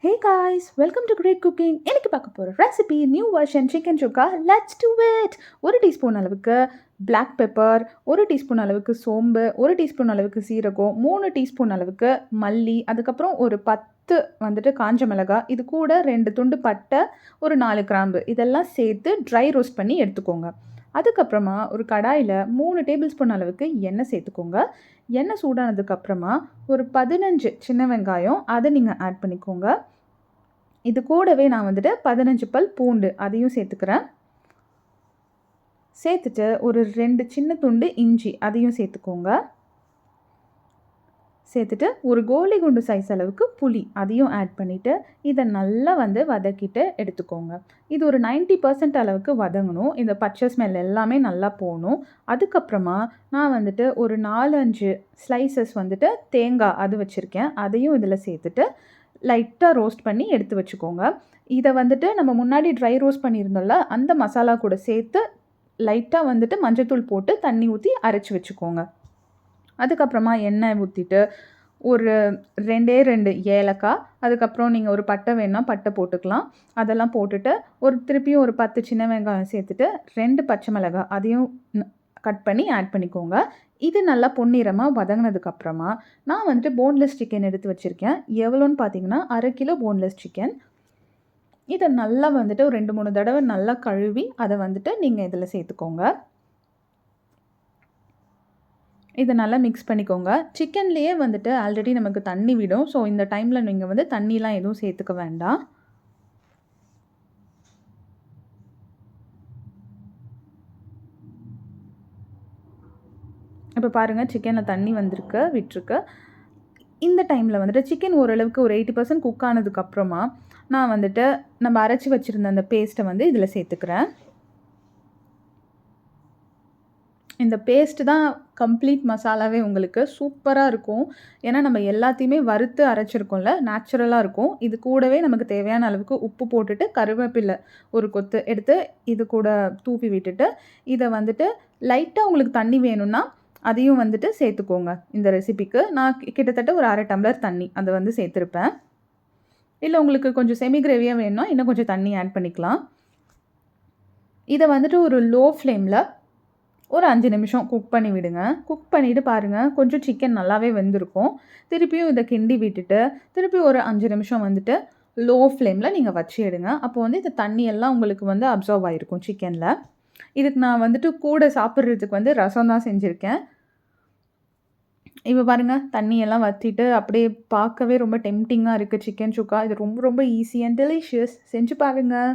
Hey guys, welcome to Great Cooking. இன்னைக்கு பார்க்க போகிற recipe new version chicken chukka. Let's do it. 1 teaspoon அளவுக்கு black pepper, 1 teaspoon அளவுக்கு சோம்பு, 1 டீஸ்பூன் அளவுக்கு சீரகம், 3 டீஸ்பூன் அளவுக்கு மல்லி, அதுக்கப்புறம் ஒரு 10 காஞ்ச மிளகாய், இது கூட 2 துண்டு பட்டை, ஒரு 4 கிராம்பு, இதெல்லாம் சேர்த்து ட்ரை ரோஸ்ட் பண்ணி எடுத்துக்கோங்க. அதுக்கப்புறமா ஒரு கடாயில் 3 டேபிள் ஸ்பூன் அளவுக்கு எண்ணெய் சேர்த்துக்கோங்க. எண்ணெய் சூடானதுக்கப்புறமா ஒரு 15 சின்ன வெங்காயம் அதை நீங்கள் ஆட் பண்ணிக்கோங்க. இது கூடவே நான் 15 பல் பூண்டு அதையும் சேர்த்துக்கிறேன். சேர்த்துட்டு ஒரு 2 சின்ன துண்டு இஞ்சி அதையும் சேர்த்துக்கோங்க. சேர்த்துட்டு ஒரு கோலி குண்டு சைஸ் அளவுக்கு புளி அதையும் ஆட் பண்ணிவிட்டு இதை நல்லா வதக்கிட்டு எடுத்துக்கோங்க. இது ஒரு 90% அளவுக்கு வதங்கணும். இந்த பச்சை ஸ்மெல் எல்லாமே நல்லா போகணும். அதுக்கப்புறமா நான் ஒரு 4-5 ஸ்லைசஸ் தேங்காய் அது வச்சுருக்கேன். அதையும் இதில் சேர்த்துட்டு லைட்டாக ரோஸ்ட் பண்ணி எடுத்து வச்சுக்கோங்க. இதை நம்ம முன்னாடி ட்ரை ரோஸ்ட் பண்ணியிருந்தோம்ல, அந்த மசாலா கூட சேர்த்து லைட்டாக மஞ்சத்தூள் போட்டு தண்ணி ஊற்றி அரைச்சி வச்சுக்கோங்க. அதுக்கப்புறமா எண்ணெய் ஊற்றிட்டு ஒரு 2 ஏலக்காய், அதுக்கப்புறம் நீங்கள் ஒரு பட்டை வேணுன்னா பட்டை போட்டுக்கலாம். அதெல்லாம் போட்டுட்டு திருப்பியும் ஒரு 10 சின்ன வெங்காயம் சேர்த்துட்டு 2 பச்சை மிளகாய் அதையும் கட் பண்ணி ஆட் பண்ணிக்கோங்க. இது நல்லா பொன்னிறமாக வதங்கினதுக்கப்புறமா நான் போன்லெஸ் சிக்கன் எடுத்து வச்சுருக்கேன். எவ்வளோன்னு பார்த்தீங்கன்னா 1/2 கிலோ போன்லெஸ் சிக்கன். இதை நல்லா ஒரு 2-3 தடவை நல்லா கழுவி அதை நீங்கள் இதில் சேர்த்துக்கோங்க. இதை நல்லா மிக்ஸ் பண்ணிக்கோங்க. சிக்கன்லேயே ஆல்ரெடி நமக்கு தண்ணி விடும். ஸோ இந்த டைமில் நீங்கள் தண்ணிலாம் எதுவும் சேர்த்துக்க வேண்டாம். இப்போ பாருங்கள், சிக்கனில் தண்ணி விட்டுருக்கு. இந்த டைமில் சிக்கன் ஓரளவுக்கு ஒரு 80% குக் ஆனதுக்கப்புறமா நான் நம்ம அரைச்சி வச்சுருந்த அந்த பேஸ்ட்டை இதில் சேர்த்துக்கிறேன். இந்த பேஸ்ட்டு தான் கம்ப்ளீட் மசாலாவே உங்களுக்கு சூப்பராக இருக்கும். ஏன்னா நம்ம எல்லாத்தையுமே வறுத்து அரைச்சிருக்கோம்ல, நேச்சுரலாக இருக்கும். இது கூடவே நமக்கு தேவையான அளவுக்கு உப்பு போட்டுட்டு கருவேப்பிலை ஒரு கொத்து எடுத்து இது கூட தூவி விட்டுட்டு இதை லைட்டாக உங்களுக்கு தண்ணி வேணும்னா அதையும் சேர்த்துக்கோங்க. இந்த ரெசிபிக்கு நான் கிட்டத்தட்ட ஒரு 1/2 டம்ளர் தண்ணி அதை சேர்த்துருப்பேன். இல்லை உங்களுக்கு கொஞ்சம் செமி கிரேவியாக வேணும்னா இன்னும் கொஞ்சம் தண்ணி ஆட் பண்ணிக்கலாம். இதை ஒரு லோ ஃப்ளேமில் ஒரு 5 நிமிஷம் குக் பண்ணி விடுங்க. குக் பண்ணிவிட்டு பாருங்கள், கொஞ்சம் சிக்கன் நல்லாவே வெந்திருக்கும். திருப்பியும் இதை கிண்டி விட்டுட்டு திருப்பி ஒரு 5 நிமிஷம் லோ ஃப்ளேமில் நீங்கள் வச்சு எடுங்க. அப்போ இந்த தண்ணியெல்லாம் உங்களுக்கு அப்சர்வ் ஆகிருக்கும் சிக்கனில். இதுக்கு நான் கூட சாப்பிட்றதுக்கு ரசம் தான் செஞ்சுருக்கேன். இப்போ பாருங்கள், தண்ணியெல்லாம் வற்றிட்டு அப்படியே பார்க்கவே ரொம்ப டெம்டிங்காக இருக்குது சிக்கன் சுக்கா. இது ரொம்ப ரொம்ப ஈஸி அண்ட் டெலிஷியஸ். செஞ்சு பாருங்கள்.